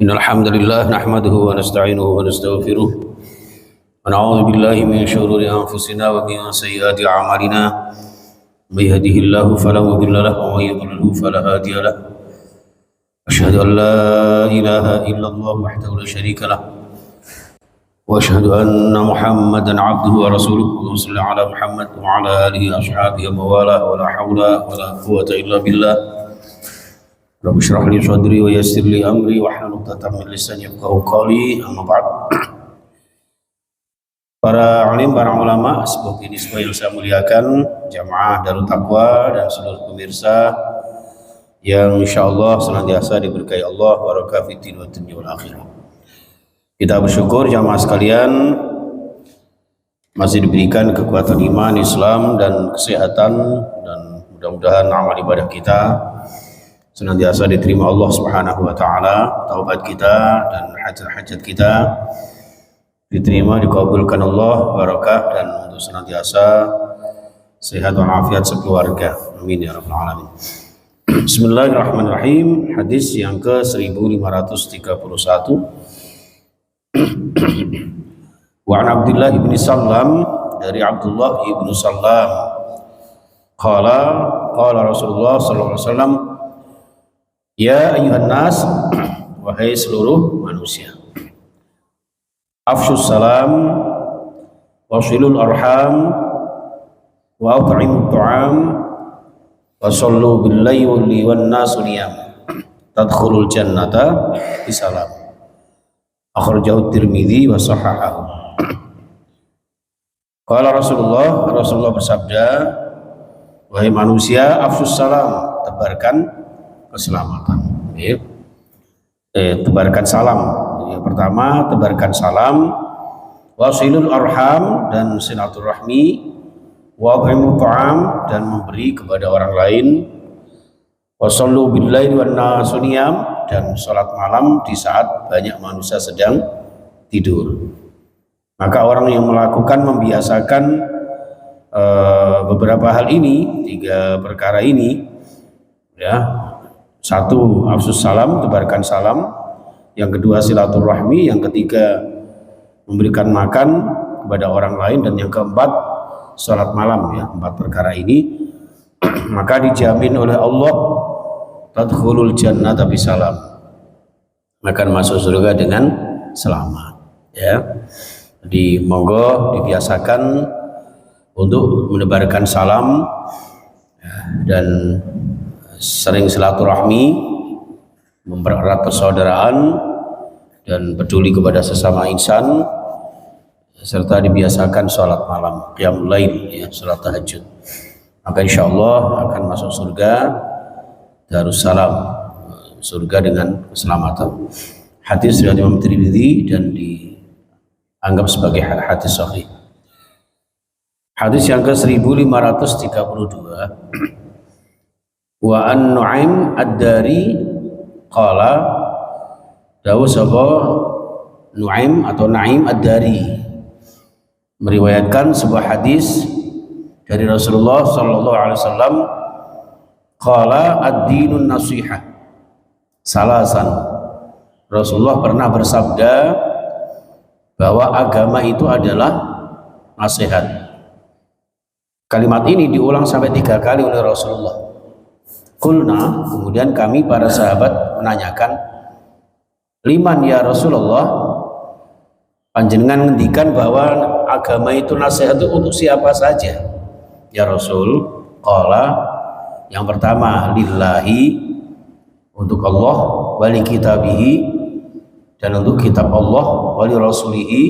إن الحمد لله نحمده ونستعينه ونستغفره ونعوذ بالله من شرور أنفسنا ومن سيئات أعمالنا من يهده الله فلا مضل له ومن يضلل فلا هادي له أشهد أن لا إله إلا الله وحده لا شريك له وأشهد أن محمدا عبده ورسوله اللهم صل على محمد وعلى آله وأصحابه ومن والاه ولا حول ولا قوة إلا بالله رب اشرح لي صدري ويسر لي أمري واحلل عقدة من لساني يفقهوا قولي أما بعد. Para alim, para ulama, sebagai nisbah yang saya muliakan, jamaah Darut Taqwa dan seluruh pemirsa yang insyaallah senantiasa diberkahi Allah barakah fiddin wa dunya wal akhirah. Kita bersyukur jamaah sekalian masih diberikan kekuatan iman, Islam dan kesehatan, dan mudah-mudahan amal ibadah kita senantiasa diterima Allah Subhanahu wa taala, taubat kita dan hajat-hajat kita diterima, dikabulkan Allah, barakah, dan untuk senantiasa sehat walafiat sekeluarga. Amin ya rabbal alamin. Bismillahirrahmanirrahim. Hadis yang ke 1531. Wa an Abdullah ibn Sallam, dari Abdullah ibn Sallam, qala Rasulullah sallallahu alaihi wasallam, ya ayyuhan nas, wahai seluruh manusia, afshus salam wasilul arham wa at'imut ta'am wa sallu bil laili wan nasu niyam tadkhulul jannata bisalam. Akhrajahu Tirmidzi wa sahahahu. Qala Rasulullah bersabda, wahai manusia, afshus salam, tebarkan keselamatan. Tebarkan salam. Yang pertama, tebarkan salam, wasilul arham, dan silaturahmi, wa at'imut ta'am, dan memberi kepada orang lain, wasallu bil laili wan nasu niyam, dan salat malam di saat banyak manusia sedang tidur. Maka orang yang melakukan, membiasakan beberapa hal ini, 3 perkara ini, ya, 1 afsus salam, tebarkan salam, yang kedua silaturahmi, yang ketiga memberikan makan kepada orang lain, dan yang keempat salat malam, ya, 4 perkara ini maka dijamin oleh Allah tadkhulul jannata bisalam, akan masuk surga dengan selamat, ya. Jadi monggo dibiasakan untuk menebarkan salam, ya, dan sering silaturahmi, mempererat persaudaraan dan peduli kepada sesama insan, serta dibiasakan sholat malam, qiyamul lail, ya, sholat tahajud. Maka insyaallah akan masuk surga Darussalam, surga dengan keselamatan. Hadis riwayat Imam Tirmidzi dan dianggap sebagai hadis sahih. Hadis yang ke 1532. Wa an Nu'aim ad-Dari qala, dawu sapa Nu'aim atau Naim ad-Dari meriwayatkan sebuah hadis dari Rasulullah sallallahu alaihi wasallam, qala ad-dinun nasihah salasan. Rasulullah pernah bersabda bahwa agama itu adalah nasihat. Kalimat ini diulang sampai 3 kali oleh Rasulullah. Qulna, kemudian kami para sahabat menanyakan, liman ya Rasulullah, panjenengan ngendikan bahwa agama itu nasihat itu untuk siapa saja ya Rasul? Qala, yang pertama lillahi, untuk Allah, wali kitabihi, dan untuk kitab Allah, wali rasulihi,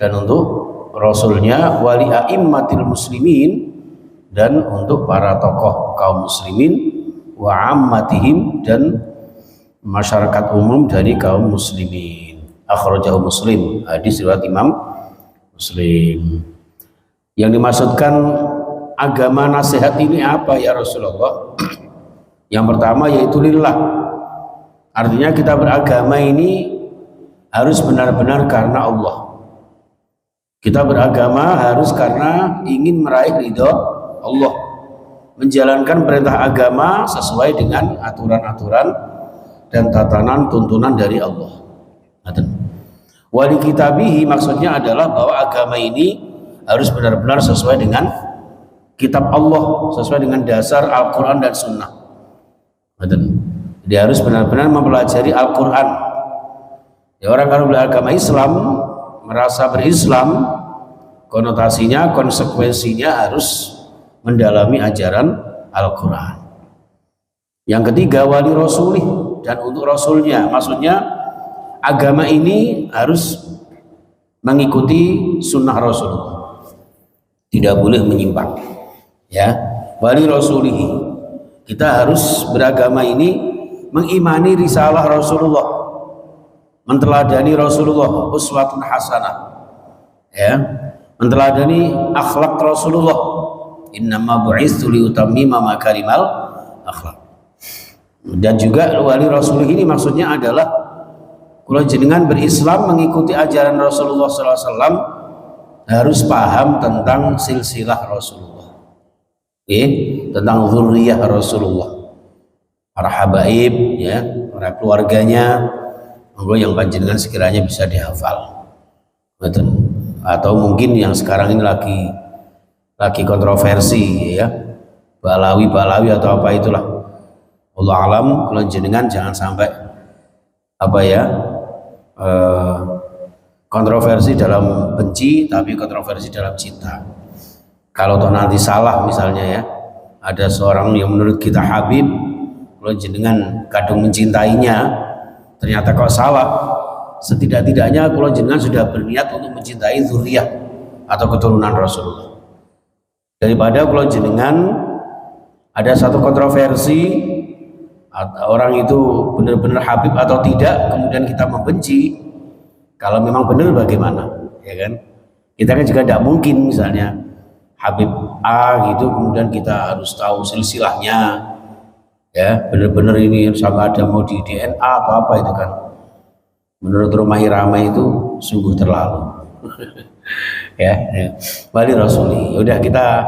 dan untuk rasulnya, wali a'immatil muslimin, dan untuk para tokoh kaum muslimin, wa ammatihim, dan masyarakat umum dari kaum muslimin. Akhrajahu Muslim, hadis riwayat Imam Muslim. Yang dimaksudkan agama nasihat ini apa ya Rasulullah? Yang pertama yaitu lillah. Artinya kita beragama ini harus benar-benar karena Allah. Kita beragama harus karena ingin meraih ridho Allah, menjalankan perintah agama sesuai dengan aturan-aturan dan tatanan tuntunan dari Allah. Wali kitabihi maksudnya adalah bahwa agama ini harus benar-benar sesuai dengan kitab Allah, sesuai dengan dasar Al-Quran dan Sunnah. Jadi harus benar-benar mempelajari Al-Quran. Ya, orang kalau beragama Islam merasa berislam, konotasinya, konsekuensinya harus mendalami ajaran Al-Quran. Yang ketiga, wali rasulih, dan untuk rasulnya, maksudnya agama ini harus mengikuti sunnah Rasulullah, tidak boleh menyimpang. Ya, wali rasulihi, kita harus beragama ini mengimani risalah Rasulullah, menteladani Rasulullah, uswatun hasanah, ya, menteladani akhlak Rasulullah. Innama bu'itsu liutammima makarimal akhlak. Dan juga wali rasulih ini maksudnya adalah kalau jenengan berislam mengikuti ajaran Rasulullah SAW harus paham tentang silsilah Rasulullah, tentang zuriyah Rasulullah, para habaib, ya, para keluarganya. Monggo yang panjenengan sekiranya bisa dihafal. Atau mungkin yang sekarang ini lagi kontroversi, ya, Balawi atau apa itulah. Allah alam, kalau jenengan jangan sampai kontroversi dalam benci, tapi kontroversi dalam cinta. Kalau toh nanti salah misalnya, ya, ada seorang yang menurut kita Habib, kalau jenengan kadung mencintainya, ternyata kok salah, setidak-tidaknya kalau jenengan sudah berniat untuk mencintai zuriyah atau keturunan Rasulullah. Daripada kalau jenengan ada satu kontroversi, orang itu benar-benar Habib atau tidak, kemudian kita membenci. Kalau memang benar bagaimana, ya kan? Kita kan juga tidak mungkin misalnya Habib A gitu, kemudian kita harus tahu silsilahnya, ya, benar-benar ini sama ada mau di DNA apa itu kan. Menurut Rumah Irama itu sungguh terlalu. ya. Wali rasuli. Udah kita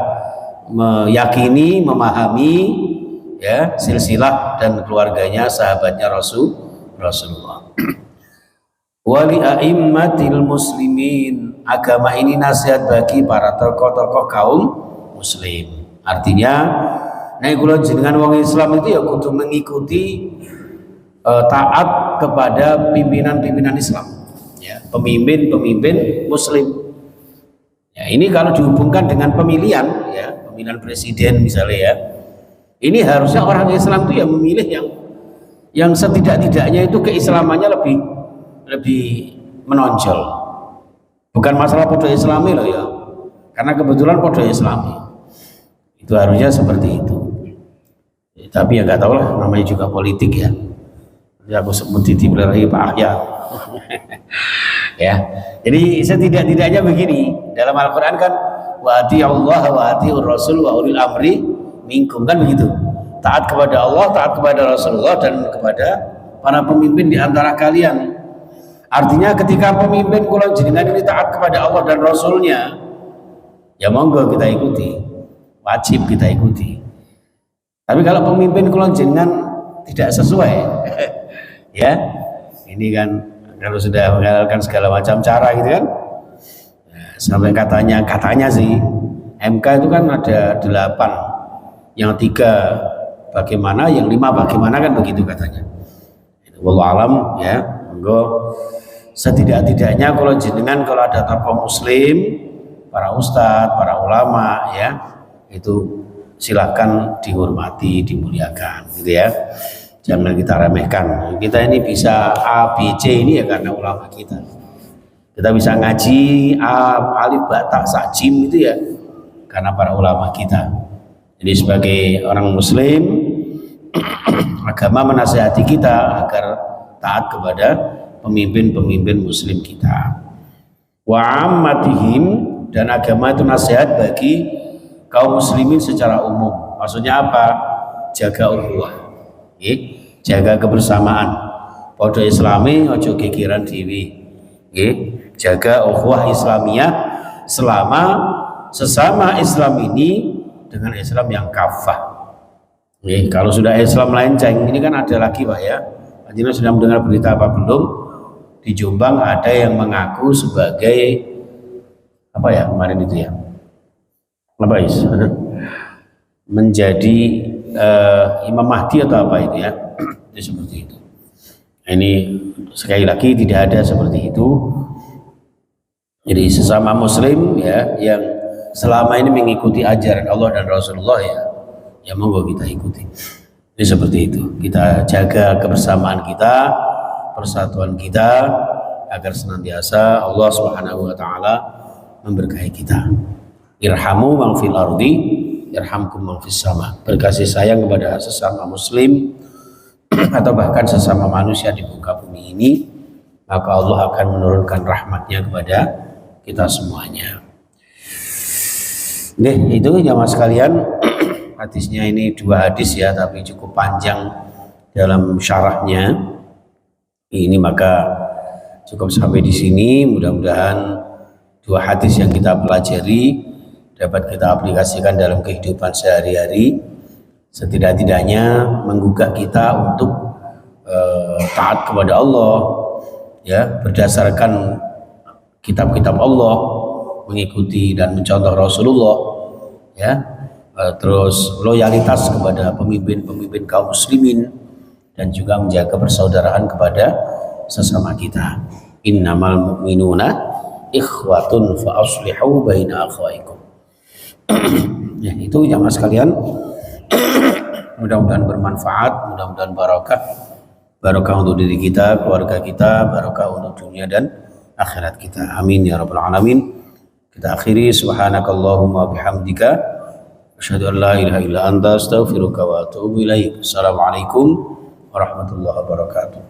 meyakini, memahami, ya, silsilah dan keluarganya, sahabatnya Rasulullah. Wali a'immatil muslimin, agama ini nasihat bagi para tokoh-tokoh kaum muslim. Artinya, nek kula jenengan wong Islam itu ya kudu mengikuti taat kepada pimpinan-pimpinan Islam, ya, pemimpin-pemimpin muslim. Ya, ini kalau dihubungkan dengan pemilihan, ya, pemilihan presiden misalnya, ya, ini harusnya orang Islam itu ya memilih yang setidak-tidaknya itu keislamannya lebih menonjol. Bukan masalah podo Islami loh, ya, karena kebetulan podo Islami. Itu harusnya seperti itu. Tapi ya nggak tahu lah, namanya juga politik, ya. Ya aku sebut titip lagi Pak Ahya. Ya. Jadi setidak-tidaknya begini, dalam Al-Qur'an kan wa Allah wa atiur rasul wa ulil amri minkum, kan begitu. Taat kepada Allah, taat kepada Rasulullah, dan kepada para pemimpin di antara kalian. Artinya ketika pemimpin kula jenengan ini taat kepada Allah dan Rasulnya, ya monggo kita ikuti, wajib kita ikuti. Tapi kalau pemimpin kula jenengan tidak sesuai, ya, ini kan kalau sudah menghalalkan segala macam cara gitu kan, ya, sampai katanya sih MK itu kan ada 8, yang 3 bagaimana, yang 5 bagaimana, kan begitu katanya. Wallahu alam, ya, monggo setidak-tidaknya kalau jenengan kalau ada tokoh muslim, para ustadz, para ulama, ya, itu silahkan dihormati, dimuliakan, gitu ya. Jangan kita remehkan. Kita ini bisa A, B, C ini ya karena ulama kita. Kita bisa ngaji A, alif, ba, ta, sa, jim itu ya karena para ulama kita. Jadi sebagai orang muslim, agama menasihati kita agar taat kepada pemimpin-pemimpin muslim kita. Wa ammatihim, dan agama itu nasihat bagi kaum muslimin secara umum. Maksudnya apa? Jaga ukhuwah, jaga kebersamaan. Podo Islami ojo gegeran dewi, jaga ukhuwah Islamiyah selama sesama Islam ini dengan Islam yang kafah. Kalau sudah Islam lenceng, ini kan ada lagi Pak, ya, Anjina sudah mendengar berita apa belum? Di Jombang ada yang mengaku sebagai apa ya kemarin itu ya? Apa is? Menjadi Imam Mahdi atau apa itu ya? Itu seperti itu. Ini sekali lagi tidak ada seperti itu. Jadi sesama Muslim ya yang selama ini mengikuti ajaran Allah dan Rasulullah ya monggo kita ikuti. Ini seperti itu. Kita jaga kebersamaan kita, persatuan kita agar senantiasa Allah Subhanahu wa taala memberkahi kita. Irhamu man fil ardi yarhamkum man fis sama. Berkasih sayang kepada sesama muslim atau bahkan sesama manusia di muka bumi ini, maka Allah akan menurunkan rahmatnya kepada kita semuanya. Itu jamaah sekalian. Hadisnya ini 2 hadis ya, tapi cukup panjang dalam syarahnya. Ini maka cukup sampai di sini. Mudah-mudahan 2 hadis yang kita pelajari dapat kita aplikasikan dalam kehidupan sehari-hari. Setidak-tidaknya menggugah kita untuk taat kepada Allah, ya berdasarkan kitab-kitab Allah, mengikuti dan mencontoh Rasulullah, ya. Terus loyalitas kepada pemimpin-pemimpin kaum muslimin dan juga menjaga persaudaraan kepada sesama kita. Innamal mu'minuna ikhwatun fa aslihu baina akhwaikum. Ya, itu jamaah sekalian. Mudah-mudahan bermanfaat, mudah-mudahan barokah untuk diri kita, keluarga kita, barokah untuk dunia dan akhirat kita. Amin ya rabbal alamin. Kita akhiri subhanakallahumma bihamdika asyhadu an la ilaha illa anta astaghfiruka wa atubu ilaik. Assalamualaikum warahmatullahi wabarakatuh.